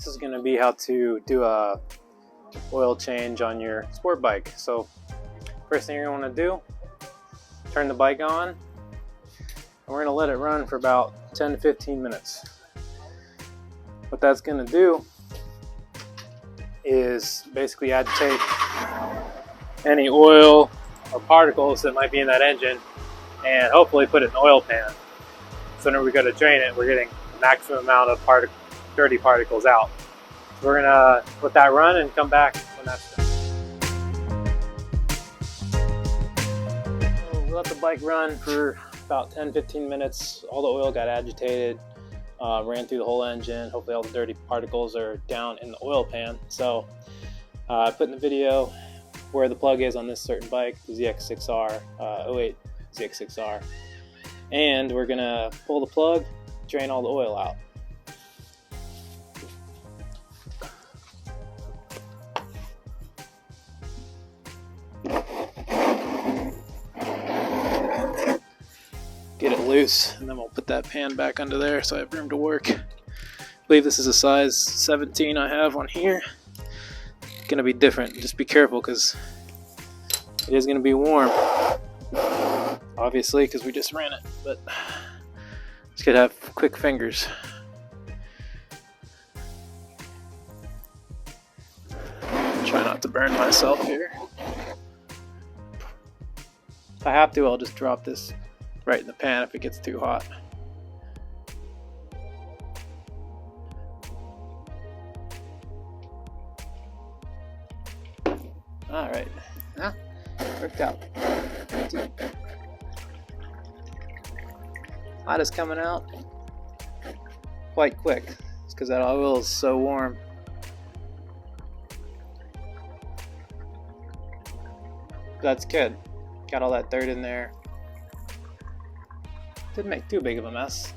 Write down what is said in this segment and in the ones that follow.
This is going to be how to do a oil change on your sport bike. So first thing you're going to want to do, turn the bike on, and we're going to let it run for about 10 to 15 minutes. What that's going to do is basically agitate any oil or particles that might be in that engine and hopefully put it in the oil pan. So whenever we go to drain it, we're getting the maximum amount of dirty particles out. So we're gonna let that run and come back when that's done. So we let the bike run for about 10-15 minutes. All the oil got agitated, ran through the whole engine. Hopefully all the dirty particles are down in the oil pan. So I put in the video where the plug is on this certain bike, the ZX6R, 08 ZX6R. And we're gonna pull the plug, drain all the oil out. Get it loose, and then we'll put that pan back under there so I have room to work. I believe this is a size 17 I have on here. It's gonna be different, just be careful because it is gonna be warm. Obviously, because we just ran it, but just gotta have quick fingers. Try not to burn myself here. If I have to, I'll just drop this right in the pan if it gets too hot. Alright, now worked out. Hot is coming out quite quick. It's because that oil is so warm. That's good. Got all that dirt in there. Didn't make too big of a mess.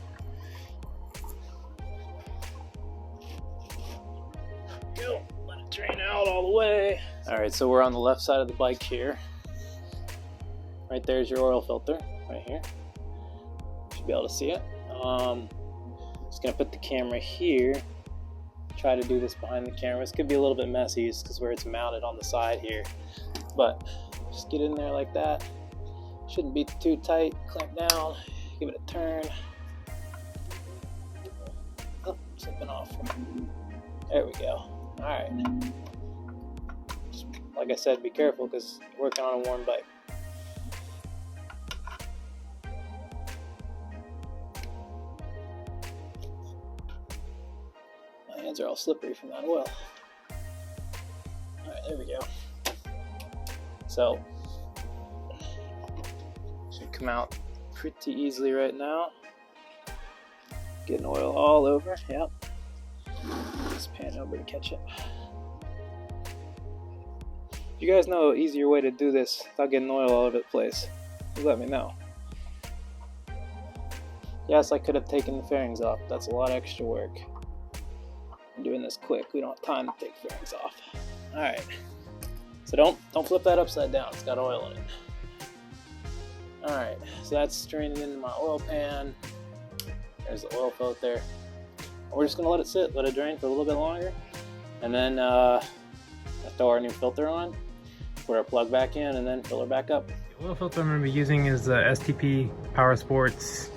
Go. Let it drain out all the way. Alright, so we're on the left side of the bike here. Right there's your oil filter, right here. Be able to see it. Just gonna put the camera here. Try to do this behind the camera. This could be a little bit messy because where it's mounted on the side here, but just get in there like that. Shouldn't be too tight. Clamp down. Give it a turn. Oh, slipping off. There we go. All right. Just, like I said, be careful because you're working on a warm bike. Hands are all slippery from that oil. Alright, there we go. So, should come out pretty easily right now. Getting oil all over, yep. This pan over to catch it. If you guys know an easier way to do this without getting oil all over the place, just let me know. Yes, I could have taken the fairings off, but that's a lot of extra work. I'm doing this quick. We don't have time to take fairings off. All right. So don't flip that upside down. It's got oil in it. All right. So that's draining into my oil pan. There's the oil filter. We're just gonna let it sit, let it drain for a little bit longer, and then throw our new filter on, put our plug back in, and then fill her back up. The oil filter I'm gonna be using is the STP POWERSPORTS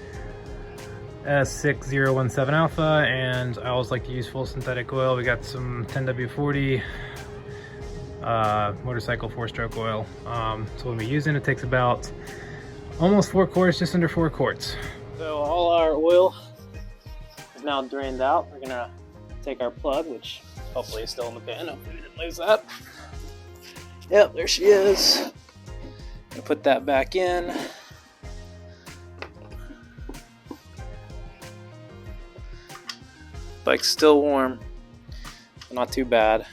S6017 Alpha, and I always like to use full synthetic oil. We got some 10W40 motorcycle 4-stroke oil. So we'll be using it. Takes about almost 4 quarts, just under 4 quarts. So all our oil is now drained out. We're gonna take our plug, which hopefully is still in the pan. Hopefully we didn't lose that. Yep, there she is. Gonna put that back in. Bike's still warm, not too bad.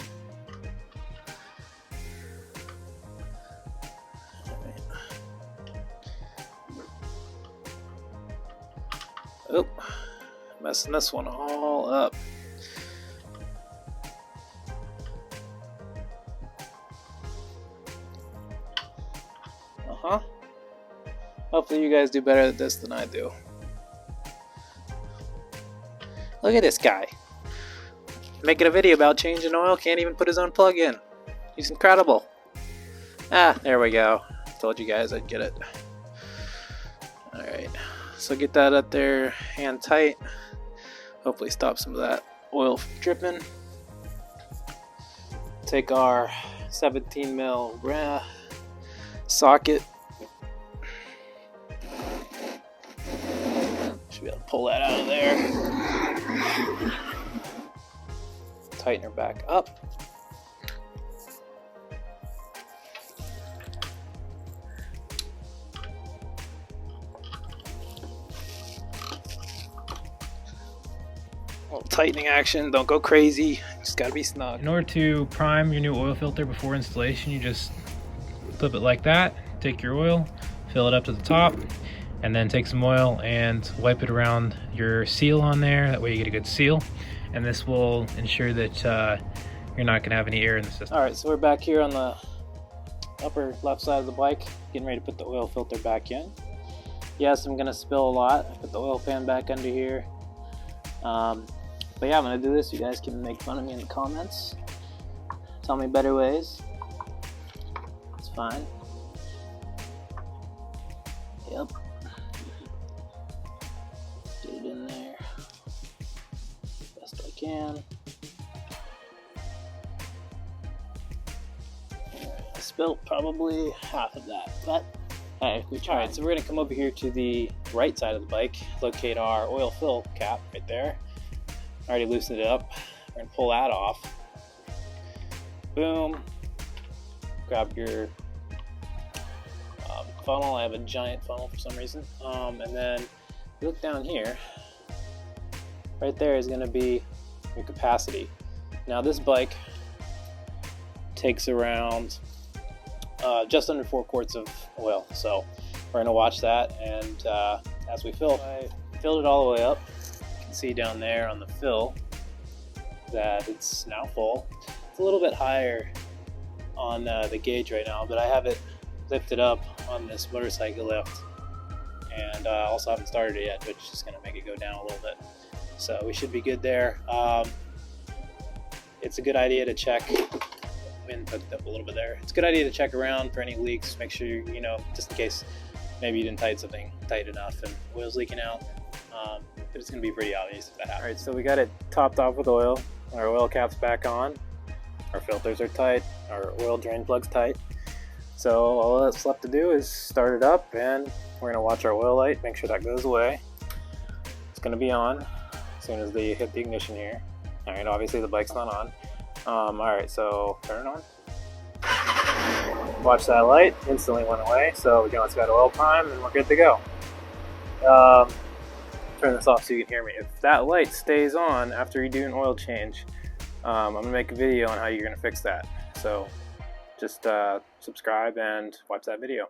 Oh, messing this one all up. Hopefully you guys do better at this than I do. Look at this guy. making a video about changing oil, can't even put his own plug in. He's incredible. Ah, there we go. Told you guys I'd get it. Alright, so get that up there, hand tight. Hopefully stop some of that oil from dripping. Take our 17 mil socket. Should be able to pull that out of there. Tighten her back up. Little tightening action, don't go crazy, just gotta be snug. In order to prime your new oil filter before installation, you just flip it like that, take your oil, fill it up to the top, and then take some oil and wipe it around your seal on there. That way you get a good seal, and this will ensure that you're not gonna have any air in the system. Alright, so we're back here on the upper left side of the bike, getting ready to put the oil filter back in. Yes, I'm gonna spill a lot. I put the oil pan back under here. But yeah, I'm gonna do this. You guys can make fun of me in the comments. Tell me better ways. It's fine. Yep. Get it in there best I can. I spilled probably half of that, but hey, we tried. Alright, so we're gonna come over here to the right side of the bike, locate our oil fill cap right there. Already loosened it up. We're gonna pull that off. Boom. Grab your funnel. I have a giant funnel for some reason. And then you look down here. Right there is gonna be your capacity. Now this bike takes around just under 4 quarts of oil. So we're gonna watch that, and as we fill, I filled it all the way up. See down there on the fill that it's now full. It's a little bit higher on the gauge right now, but I have it lifted up on this motorcycle lift, and also haven't started it yet, which is just going to make it go down a little bit. So we should be good there. It's a good idea to check. Wind hooked up a little bit there. It's a good idea to check around for any leaks. Make sure you know, just in case maybe you didn't tighten something tight enough and oil's leaking out. But it's going to be pretty obvious if that happens. Alright, so we got it topped off with oil. Our oil cap's back on. Our filters are tight. Our oil drain plug's tight. So all that's left to do is start it up, and we're going to watch our oil light, make sure that goes away. It's going to be on as soon as they hit the ignition here. Alright, obviously the bike's not on. Alright, so turn it on. Watch that light, instantly went away. So you know it's got oil prime and we're good to go. Turn this off so you can hear me. If that light stays on after you do an oil change, I'm going to make a video on how you're going to fix that. So just subscribe and watch that video.